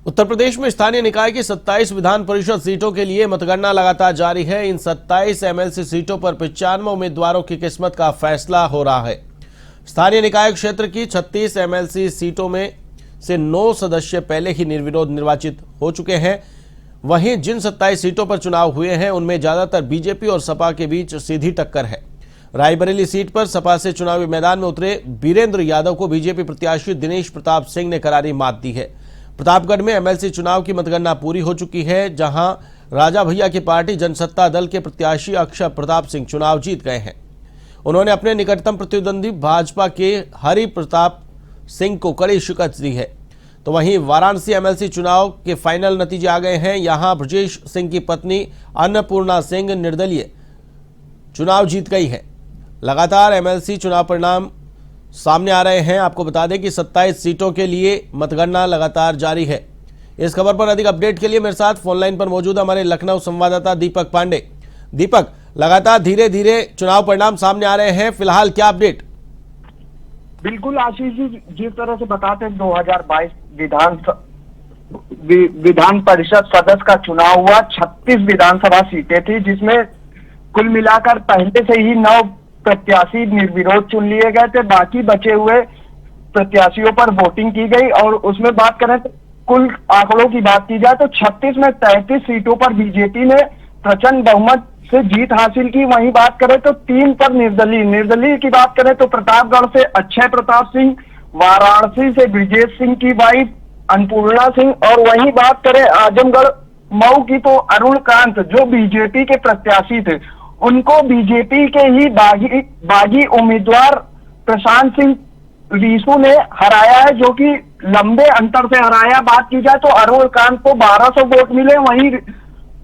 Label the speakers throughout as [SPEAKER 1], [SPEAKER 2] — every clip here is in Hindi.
[SPEAKER 1] उत्तर प्रदेश में स्थानीय निकाय की 27 विधान परिषद सीटों के लिए मतगणना लगातार जारी है। इन 27 एमएलसी सीटों पर 95 उम्मीदवारों की किस्मत का फैसला हो रहा है। स्थानीय निकाय क्षेत्र की 36 एमएलसी सीटों में से 9 सदस्य पहले ही निर्विरोध निर्वाचित हो चुके हैं। वहीं जिन 27 सीटों पर चुनाव हुए हैं उनमें ज्यादातर बीजेपी और सपा के बीच सीधी टक्कर है। रायबरेली सीट पर सपा से चुनावी मैदान में उतरे वीरेंद्र यादव को बीजेपी प्रत्याशी दिनेश प्रताप सिंह ने करारी मात दी है। प्रतापगढ़ में एमएलसी चुनाव की मतगणना पूरी हो चुकी है, जहां राजा भैया की पार्टी जनसत्ता दल के प्रत्याशी अक्षय प्रताप सिंह चुनाव जीत गए हैं। उन्होंने अपने निकटतम प्रतिद्वंदी भाजपा के हरि प्रताप सिंह को कड़ी शिकस्त दी है। तो वहीं वाराणसी एमएलसी चुनाव के फाइनल नतीजे आ गए हैं। यहां ब्रजेश सिंह की पत्नी अन्नपूर्णा सिंह निर्दलीय चुनाव जीत गई है। लगातार एमएलसी चुनाव परिणाम सामने आ रहे हैं। आपको बता दें कि 27 सीटों के लिए मतगणना लगातार जारी है। इस खबर पर अधिक अपडेट के लिए मेरे साथ फोन लाइन पर मौजूद हमारे लखनऊ संवाददाता दीपक पांडे। दीपक, लगातार धीरे धीरे चुनाव परिणाम सामने आ रहे हैं, फिलहाल क्या अपडेट?
[SPEAKER 2] बिल्कुल आशीष जी, जिस तरह से बताते 2022 विधान परिषद सदस्य का चुनाव हुआ। 36 विधानसभा सीटें थी, जिसमें कुल मिलाकर पहले से ही 9 प्रत्याशी निर्विरोध चुन लिए गए थे। बाकी बचे हुए प्रत्याशियों पर वोटिंग की गई और उसमें बात करें तो कुल आंकड़ों की बात की जाए तो 36 में 33 सीटों पर बीजेपी ने प्रचंड बहुमत से जीत हासिल की। वहीं बात करें तो 3 पर निर्दलीय की बात करें तो प्रतापगढ़ से अक्षय प्रताप सिंह, वाराणसी से ब्रजेश सिंह की वाइफ अन्नपूर्णा सिंह, और वहीं बात करें आजमगढ़ मऊ की तो अरुण कांत जो बीजेपी के प्रत्याशी थे, उनको बीजेपी के ही बागी उम्मीदवार प्रशांत सिंह रीसू ने हराया है, जो कि लंबे अंतर से हराया। बात की जाए तो अरुण कांत को 1200 वोट मिले, वहीं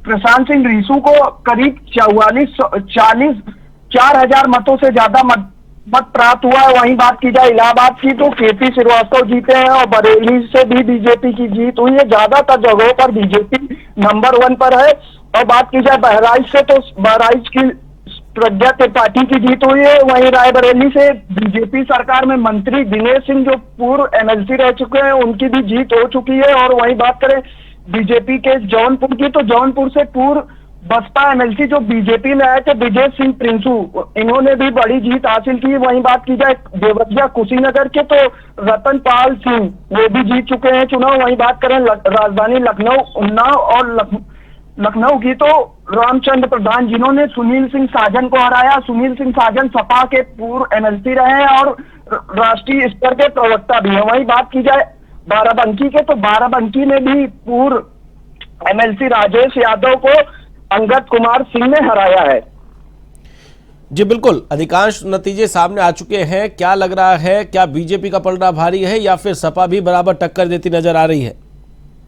[SPEAKER 2] प्रशांत सिंह रीसू को करीब 4,000 मतों से ज्यादा मत प्राप्त हुआ है। वहीं बात की जाए इलाहाबाद की तो केपी श्रीवास्तव जीते हैं और बरेली से भी बीजेपी की जीत हुई है। ज्यादातर जगहों पर बीजेपी नंबर 1 पर है। और बात की जाए बहराइच से तो बहराइच की प्रज्ञा त्रिपाठी की जीत हुई है। वहीं रायबरेली से बीजेपी सरकार में मंत्री दिनेश सिंह जो पूर्व एमएलसी रह चुके हैं, उनकी भी जीत हो चुकी है। और वहीं बात करें बीजेपी के जौनपुर की तो जौनपुर से पूर्व बसपा एमएलसी जो बीजेपी में आए थे विजय सिंह प्रिंसू, इन्होंने भी बड़ी जीत हासिल की। वहीं बात की जाए देवरिया कुशीनगर के तो रतनपाल सिंह वो भी जीत चुके हैं चुनाव। वहीं बात करें राजधानी लखनऊ, उन्नाव और लखनऊ की तो रामचंद्र प्रधान जिन्होंने सुनील सिंह साजन को हराया। सुनील सिंह साजन सपा के पूर्व एमएलसी रहे हैं और राष्ट्रीय स्तर के प्रवक्ता भी हैं। वहीं बात की जाए बाराबंकी के तो बाराबंकी में भी पूर्व एमएलसी राजेश यादव को अंगद कुमार सिंह ने हराया है।
[SPEAKER 1] जी बिल्कुल, अधिकांश नतीजे सामने आ चुके हैं। क्या लग रहा है, क्या बीजेपी का पलड़ा भारी है या फिर सपा भी बराबर टक्कर देती नजर आ रही है?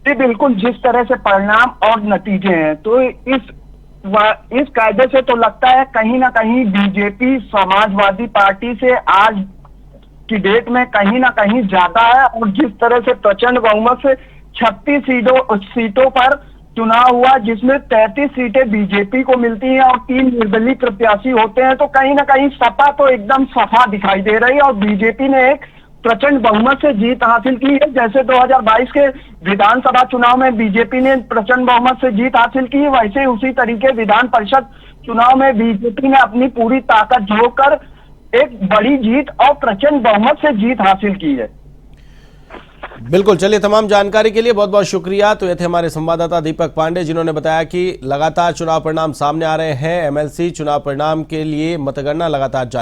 [SPEAKER 2] जी बिल्कुल, जिस तरह से परिणाम और नतीजे हैं तो इस कायदे से तो लगता है कहीं ना कहीं बीजेपी समाजवादी पार्टी से आज की डेट में कहीं ना कहीं ज्यादा है। और जिस तरह से प्रचंड बहुमत से 36 सीटों पर चुनाव हुआ, जिसमें 33 सीटें बीजेपी को मिलती हैं और 3 निर्दलीय प्रत्याशी होते हैं, तो कहीं ना कहीं सपा तो एकदम सफा दिखाई दे रही है और बीजेपी ने एक प्रचंड बहुमत से जीत हासिल की है। जैसे 2022 के विधानसभा चुनाव में बीजेपी ने प्रचंड बहुमत से जीत हासिल की, वैसे उसी तरीके विधान परिषद चुनाव में बीजेपी ने अपनी पूरी ताकत झोंककर एक बड़ी जीत और प्रचंड बहुमत से जीत हासिल की है।
[SPEAKER 1] बिल्कुल, चलिए, तमाम जानकारी के लिए बहुत बहुत शुक्रिया। तो ये थे हमारे संवाददाता दीपक पांडे, जिन्होंने बताया कि लगातार चुनाव परिणाम सामने आ रहे हैं। एमएलसी चुनाव परिणाम के लिए मतगणना लगातार जारी।